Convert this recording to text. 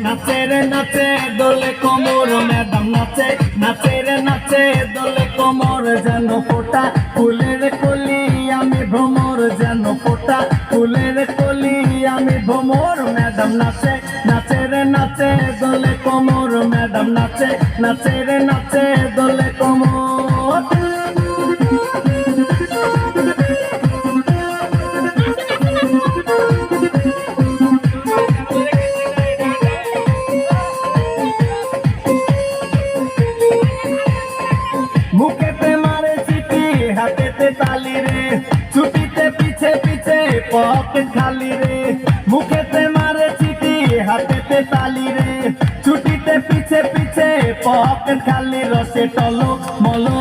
নাচে রে নাচে দোলে কোমর ম্যাডাম নাচে, নাচে রে নাচে দোলে কোমর যেন ফোটা ফুলের কলি আমি ভ্রমর, যেন ফোটা ফুলের কলি আমি ভ্রমর। ম্যাডাম নাচে, নাচে রে নাচে দোলে কোমর ম্যাডাম নাচে, নাচে রে নাচে দোলে কোমর। মুখেতে মারে চিঠি হাতেতে তালি রে, ছুটিতে পিছে পিছে পকেট খালি রে। মুখেতে মারে চিঠি হাতেতে তালি রে, ছুটিতে পিছে পিছে পকেট খালি। রসে টলো মলো